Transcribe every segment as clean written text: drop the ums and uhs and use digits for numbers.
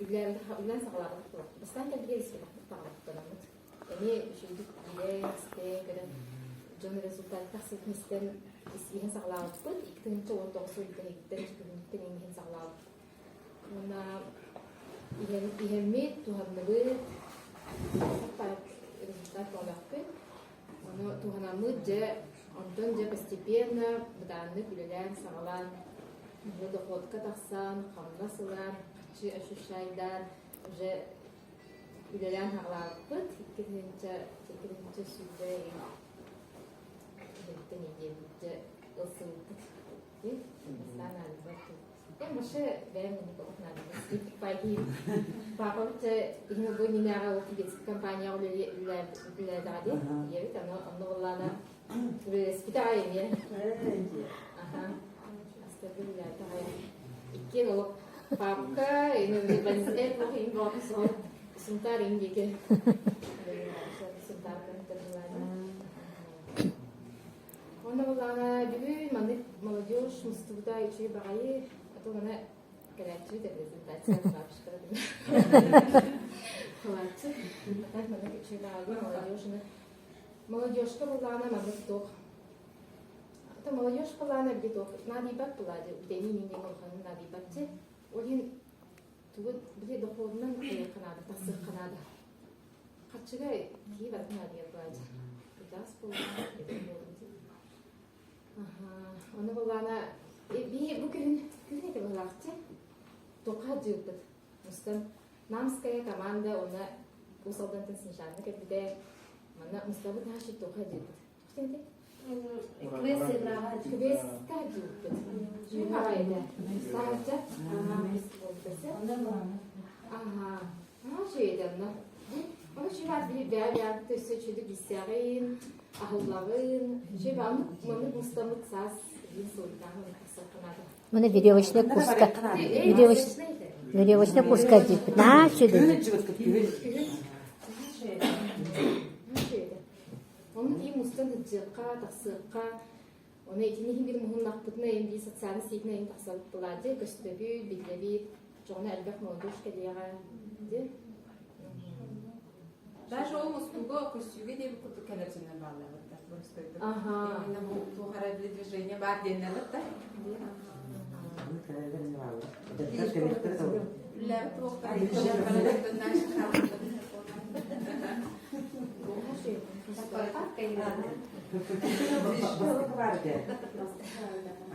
Ülen sağlarlık bulak. Bastan geldi gelisi baktık dağılık. Yani şöyle bile kadar John rezultat tahsilmisten isihen sağlarlık bul. İktin çoğun doğusu ilgiden çıkıntın ingen sağlarlık. Ona ihemmi tuhanlığı sapat результат olakı. Onu tuhanamı ondan постепенно бданны күлелән сағалан уже доходка тахсан, хамнасылар, кычы ощущайдан уже күлелән хағларыппыт, иккенче сүлдә еттен егенче ылсылыппыт. Ислан алибаттı. Машы бәймені оқнады. Пайки папамча ихне бу нинара оқигец компания үләдәді. Евит аны оллана Спитаем я. Ага. Оставили это. И кинул папка, и ну бензин плохо им было все. Сунтар индике. Сунтар контролирует. Он была бегу, маны молодежь, мустуда и чей багаи, а то она горячая презентация вообще. Хватит. Так маны чей багаи молодежь. Молодежка была на магнитох. Это молодежь была на магнитох. Надибат была, где не махану надибатте. Один тут были доходным Канада, тасыр Канада. Качыгай кибат надия была. Пятас была. Ага. Она была на би букин кирне была лахте. Тока дюбет. Мустан намская команда она усалдан тенсиншанна кебде. Mana Mustafa daha şey toka diyordu. Şimdi Kıvesi brava. kıves diyordu. Cüvayda. Sadece aha. Ha şeyden ne? Ama şu var bir bir seçildi bilgisayarın, ahulların, şey var mı? Mustafa sas bir sorudan sakınada. Mana videovochne kurska. Videovochne kurska deyip. Na şöyle. Onun iyi mustanı cıqqa, taqsıqqa, ona ikini bir muhun naqbıtına endi sotsial sitne endi taqsalık buladı, göstebü, bildebi, çoğuna elbaq молодежь kadiyara, de. Даже о мускуго костюге де куту келерсинен bağlı da просто. Aha. Именно bu harabli движение var denildi de. La tuqta da naş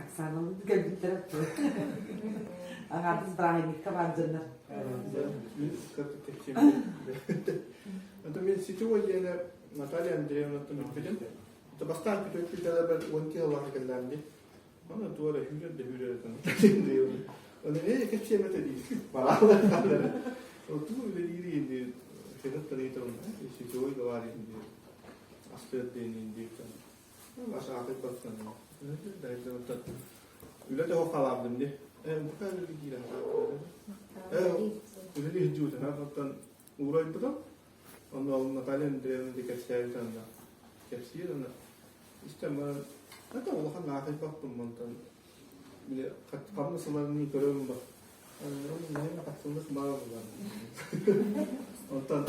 Aksanım geldi. Ağabey Ibrahim'i kavandılar. Это мен сегодня Наталья Андреевна тунукпеден. Это бастан питөк питәләр бер 12 еллар калланды. Аны туара хүләр дә хүләр тан. Аны не кечемете ди. Балалар каллар. O tu veri indi. Şedat tanıytım. Сегодня говорит indi. Aspet indi. Aşağı baksan. Da işte Ülede o kalandım di. Bu kadar bir giren. Ülede hiccu tana hatta uğrayıp da onu Natalyan Drev'in kepsiyeli tanıda. Kepsiyeli ona. İşte ben hatta Allah'ın nakit baktım ondan. Bile kapmasılarını görüyorum bak. Onun neyine katsınlık bağlı var. Ondan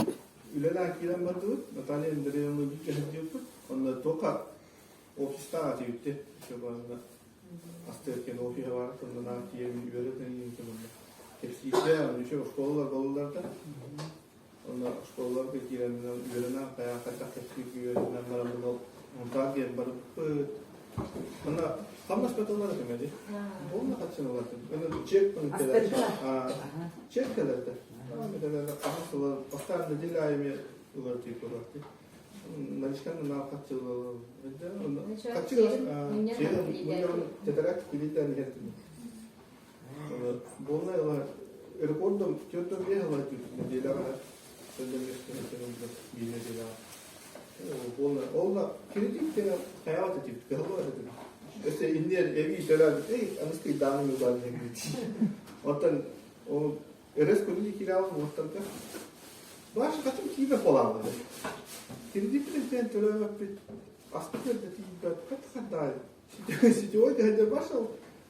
Ülede akiren vardı. Natalyan Drev'in bir kehit yaptı. Onda toka ofiste atıyordu. İşte bana Asterken ofise var. Ondan akiyemin üyeleten yiyinkeninde. Kepsiyeli yani şu şkollarda. Onlar şkollar bekliyorlar. Üyelerine kaya kaçak kepsiyeli üyelerine maramını montaj yapıp ona kamas betonlar demedi. Onunla kaçın olasın. Onu çek konuteler. Çek kalırdı. Mesela kamaslar baştan dilayımı uğraştık olarak. Naçkanın kaçılı. Kaçılı. Şeyden tetarak kilitten geldi. Bunlar rekordum kötü bir hava tuttu. Dilara Olma kritik de hayat edip kalıyor dedim. İşte indiğer evi işler anıskı iddianı müdahale ediyor. Ondan o eres kulübü kiralı muhtemelen başka kaçım kibe falan dedi. Kritik de türlü bir aspekt de tipe kat daha. Сегодня это başa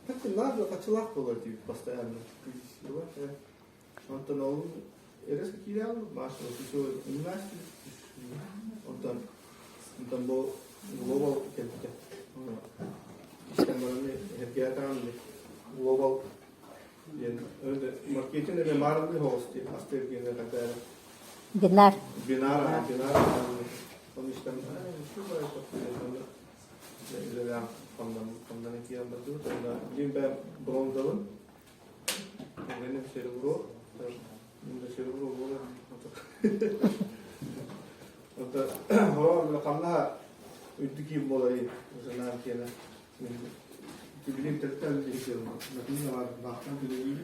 kaçın nerede kaçılak olur diyor. Постоянно. Ondan oğlum eres ki aldı maaşını şu üniversite ondan bu global kenti. İşte böyle hep gerçekten global yani öyle marketin de marlı host aslında bir yere kadar binar onun işte şu var işte ondan iki yıldır da limbe bronzalın benim cerebro benim cerebro olur hatta horon kanla üdüki bolayı mesela kene bilim tekrar değişiyorum mesela var baktan bile iyi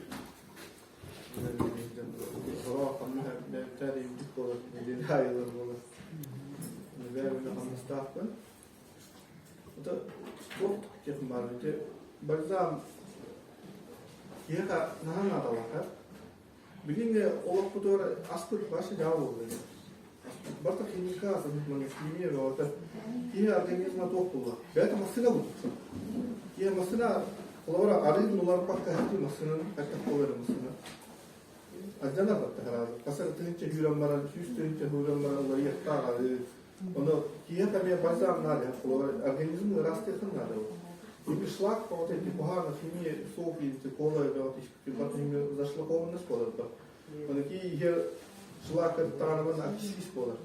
horon kanla tekrar üdük bolar ne hayır bolar ne böyle anlaştık mı o da çok yapmalı bazen yeka nahan ada var bilinge olak bu doğru aspır başı cevap oluyor Barta kimika sanırım kimya ve orada iyi organizma topluyor. Ben mesela bu. Ya mesela olarak arayın dolar pakka hadi mesela hatta koyar mesela. Acaba baktı herhalde. Kasar tınca hüramlara, üstünce hüramlara var yatar abi. Onu kiye tabii bazı anlar ya. Organizma rastı kanlar o. Bir шлак по вот эти погано химии соки, кола и вот эти батареи зашлакованные спорят. Он такие шлак таранман окислись поlar.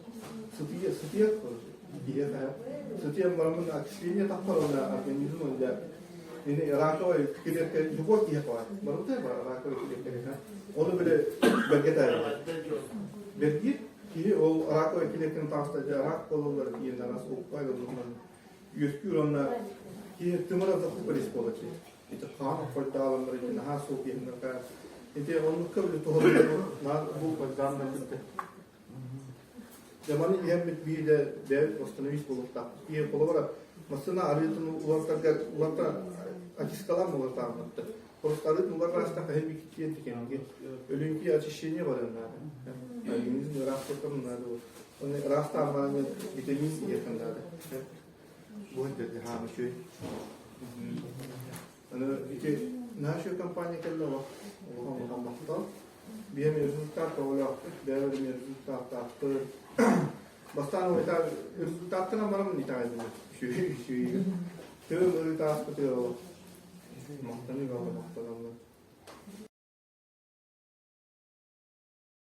Сытье марамын окисление таппарына организм онда. Ini rakoy kilekler yubot yapar. Barutay var rakoy kilekler. Onu böyle belgede var. Belki ki o rakoy kileklerin taşta rak kolonları yerine nasıl okuyla durman. Yüzkür onlar ki tımara da kuparis polacı. İşte kan portalanları için ha soğuk ka. İşte onu kabul tohumları bu zamanda bitti. Zamanı yem bir de oстановись полуста. И половора masına arıyordun ulardan açıskalan mı ular tanıttı. Просто arıyordun ular rastta kahve bir kitiye tükeniyor. Ölümki açışını var onlar. Organizm rastta onlar o. Onu rastta ama vitamin yakınlar. Bu dedi ha şu. Ana iki naşo kampanya kello var. Oğlum bakta. Bir rezultat olarak değerli bir rezultat attı. Bastan o ita rezultatına maram nitaydı. Şu. Tüm rezultat tutuyor. Mahtanı var mahtanı.